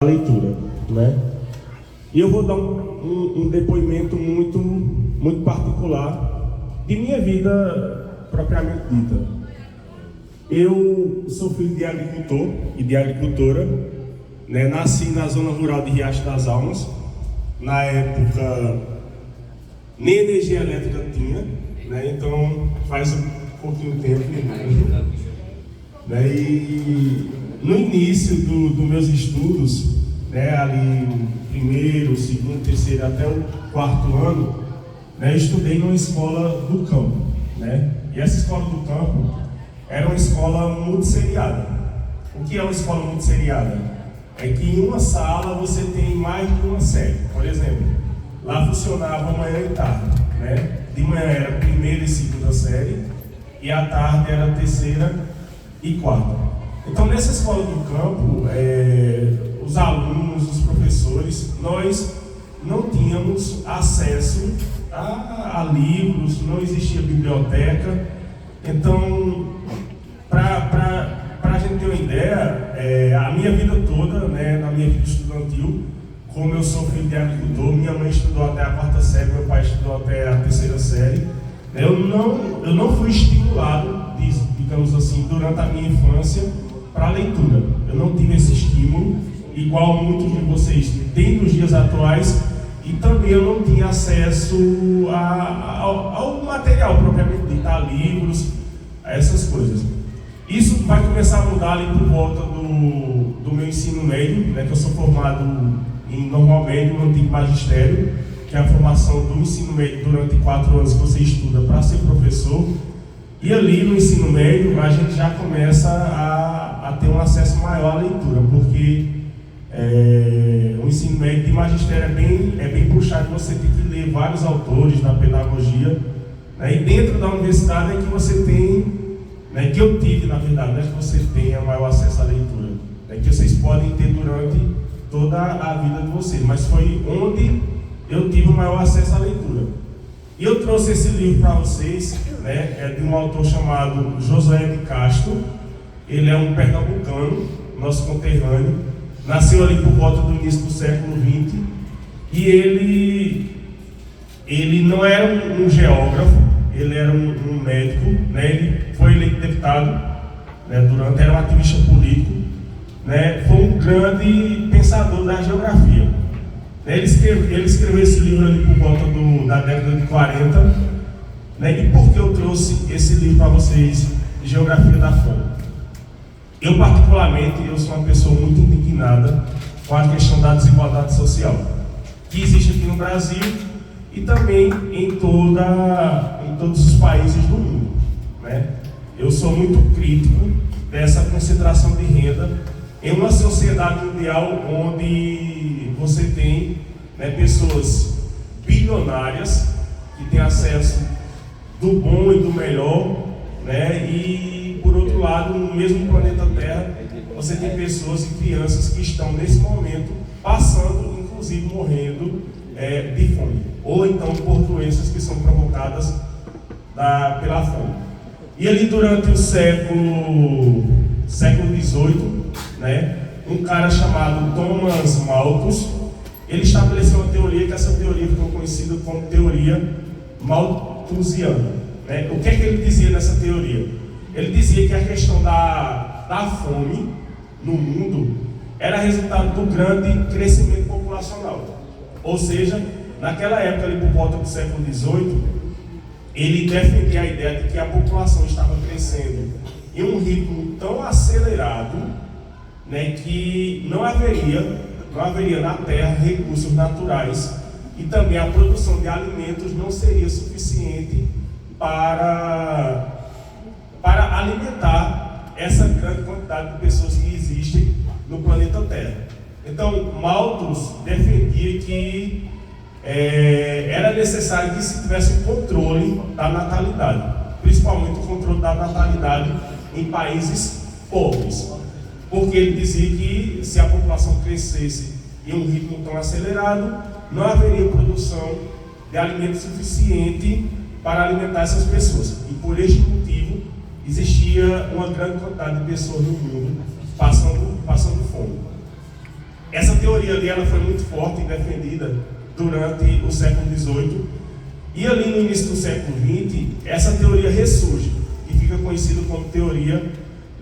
a leitura, né? E eu vou dar um depoimento muito particular de minha vida propriamente dita. Eu sou filho de agricultor e de agricultora, né? Nasci na zona rural de Riacho das Almas. Na época, nem energia elétrica tinha, né? Então faz um pouquinho de tempo, né? E no início dos meus estudos, né, ali primeiro, segundo, terceiro até o quarto ano, né, eu estudei numa escola do campo, né? E essa escola do campo era uma escola multisseriada. O que é uma escola multisseriada? É que em uma sala você tem mais de uma série. Por exemplo, lá funcionava manhã e tarde, né? De manhã era primeira e segunda série e à tarde era terceira e quarta. Então, nessa escola do campo, os alunos, os professores, nós não tínhamos acesso a livros, não existia biblioteca. Então, para a gente ter uma ideia, a minha vida toda, né, na minha vida estudantil, como eu sou filho de agricultor, minha mãe estudou até a quarta série, meu pai estudou até a terceira série. Eu não fui estimulado, digamos assim, durante a minha infância, para a leitura. Eu não tive esse estímulo, igual muitos de vocês têm nos dias atuais, e também eu não tinha acesso ao material propriamente dito, a livros, a essas coisas. Isso vai começar a mudar ali por volta do meu ensino médio, né, que eu sou formado em normal médio, no antigo magistério, que é a formação do ensino médio durante 4 anos que você estuda para ser professor. E ali no ensino médio a gente já começa a ter um acesso maior à leitura, porque o ensino médio de magistério é bem puxado, você tem que ler vários autores da pedagogia, né? E dentro da universidade é que você tem, né, que eu tive na verdade, não é que você tenha maior acesso à leitura, é que vocês podem ter durante toda a vida de vocês, mas foi onde eu tive o maior acesso à leitura. E eu trouxe esse livro para vocês, né, é de um autor chamado Josué de Castro. Ele é um pernambucano, nosso conterrâneo, nasceu ali por volta do início do século XX, e ele não era um geógrafo, ele era um médico, né, ele foi eleito deputado, né, era um ativista político, né, foi um grande pensador da geografia. Ele escreveu esse livro ali por volta da década de 40, né? E por que eu trouxe esse livro para vocês, Geografia da Fome? Eu particularmente, sou uma pessoa muito indignada com a questão da desigualdade social, que existe aqui no Brasil e também em todos os países do mundo, né? Eu sou muito crítico dessa concentração de renda em uma sociedade mundial onde você tem, né, pessoas bilionárias que têm acesso do bom e do melhor, né, e por outro lado, no mesmo planeta Terra, você tem pessoas e crianças que estão nesse momento passando, inclusive morrendo de fome, ou então por doenças que são provocadas pela fome. E ali durante o século XVIII, né, um cara chamado Thomas Malthus, ele estabeleceu uma teoria, que essa teoria ficou conhecida como teoria malthusiana, né? O que é que ele dizia nessa teoria? Ele dizia que a questão da fome no mundo era resultado do grande crescimento populacional. Ou seja, naquela época, ali por volta do século XVIII, ele defendia a ideia de que a população estava crescendo em um ritmo tão acelerado, né, que não haveria na Terra recursos naturais, e também a produção de alimentos não seria suficiente para alimentar essa grande quantidade de pessoas que existem no planeta Terra. Então, Malthus defendia que era necessário que se tivesse um controle da natalidade, principalmente o controle da natalidade em países pobres, porque ele dizia que se a população crescesse em um ritmo tão acelerado, não haveria produção de alimento suficiente para alimentar essas pessoas. E por este motivo, existia uma grande quantidade de pessoas no mundo passando fome. Essa teoria ali ela foi muito forte e defendida durante o século XVIII, e ali no início do século XX, essa teoria ressurge e fica conhecida como teoria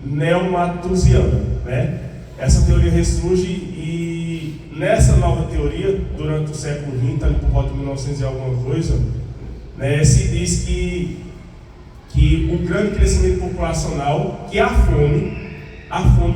neomalthusiana, né? Essa teoria ressurge e nessa nova teoria, durante o século XX, ali por volta de 1900 e alguma coisa, né, se diz que o grande crescimento populacional, que a fome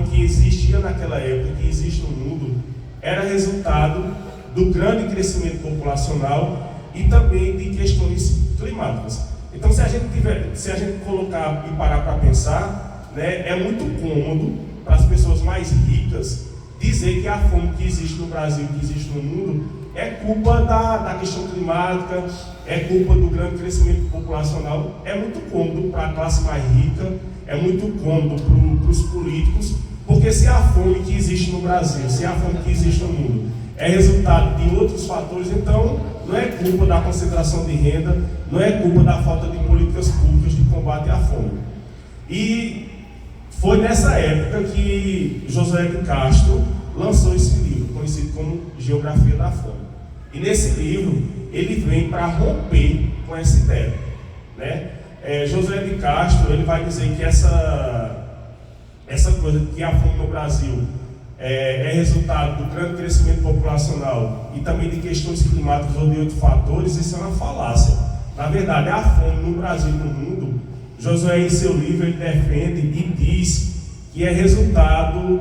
que existia naquela época, que existe no mundo, era resultado do grande crescimento populacional e também de questões climáticas. Então, se a gente colocar e parar para pensar, né, é muito cômodo para as pessoas mais ricas dizer que a fome que existe no Brasil, que existe no mundo, é culpa da questão climática, é culpa do grande crescimento populacional. É muito cômodo para a classe mais rica, é muito cômodo para os políticos, porque se a fome que existe no Brasil, se a fome que existe no mundo é resultado de outros fatores, então não é culpa da concentração de renda, não é culpa da falta de políticas públicas de combate à fome. E foi nessa época que Josué de Castro lançou esse livro, conhecido como Geografia da Fome. E nesse livro, ele vem para romper com essa ideia, né? Josué de Castro, ele vai dizer que essa coisa que a fome no Brasil é resultado do grande crescimento populacional e também de questões climáticas ou de outros fatores, isso é uma falácia. Na verdade, a fome no Brasil e no mundo, Josué, em seu livro, ele defende e diz que é resultado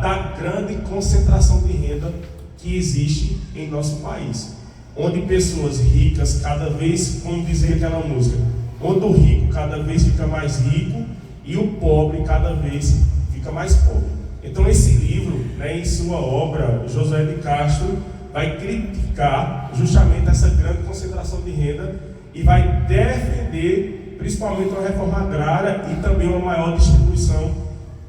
da grande concentração de renda que existe em nosso país, onde pessoas ricas cada vez, como dizia aquela música, onde o rico cada vez fica mais rico e o pobre cada vez fica mais pobre. Então esse livro, né, em sua obra, Josué de Castro vai criticar justamente essa grande concentração de renda e vai defender principalmente uma reforma agrária e também uma maior distribuição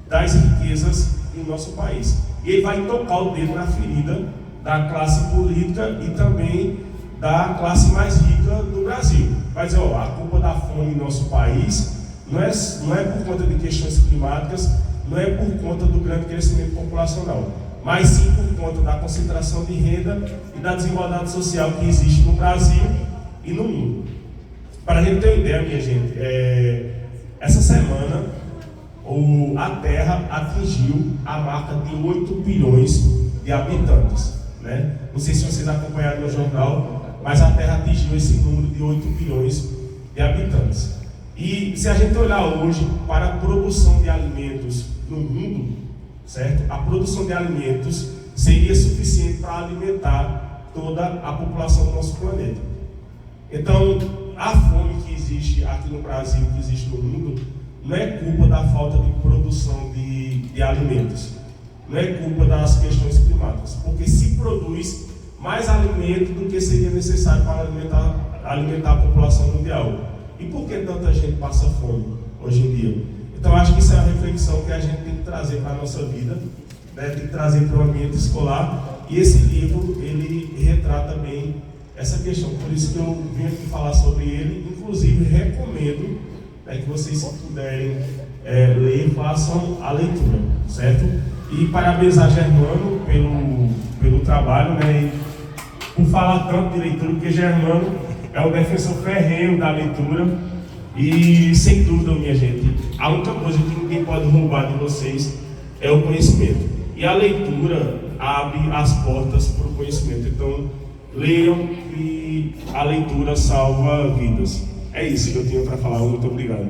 das riquezas em nosso país. E ele vai tocar o dedo na ferida da classe política e também da classe mais rica do Brasil. Vai dizer, a culpa da fome em nosso país não é por conta de questões climáticas, não é por conta do grande crescimento populacional, mas sim por conta da concentração de renda e da desigualdade social que existe no Brasil e no mundo. Para a gente ter uma ideia, minha gente, essa semana a Terra atingiu a marca de 8 bilhões de habitantes, né? Não sei se vocês acompanharam no jornal, mas a Terra atingiu esse número de 8 bilhões de habitantes. E se a gente olhar hoje para a produção de alimentos no mundo, certo? A produção de alimentos seria suficiente para alimentar toda a população do nosso planeta. Então, a fome que existe aqui no Brasil, que existe no mundo, não é culpa da falta de produção de alimentos, não é culpa das questões climáticas, porque se produz mais alimento do que seria necessário para alimentar a população mundial. E por que tanta gente passa fome hoje em dia? Então acho que isso é a reflexão que a gente tem que trazer para a nossa vida, né? Tem que trazer para o ambiente escolar, e esse livro ele retrata bem essa questão, por isso que eu vim aqui falar sobre ele. Inclusive recomendo, né, que vocês, se puderem ler, façam a leitura, certo? E parabenizar Germano pelo trabalho, né, e por falar tanto de leitura, porque Germano é o defensor ferrenho da leitura e, sem dúvida, minha gente, a única coisa que ninguém pode roubar de vocês é o conhecimento. E a leitura abre as portas para o conhecimento. Então, leiam, e a leitura salva vidas. É isso que eu tinha para falar. Muito obrigado.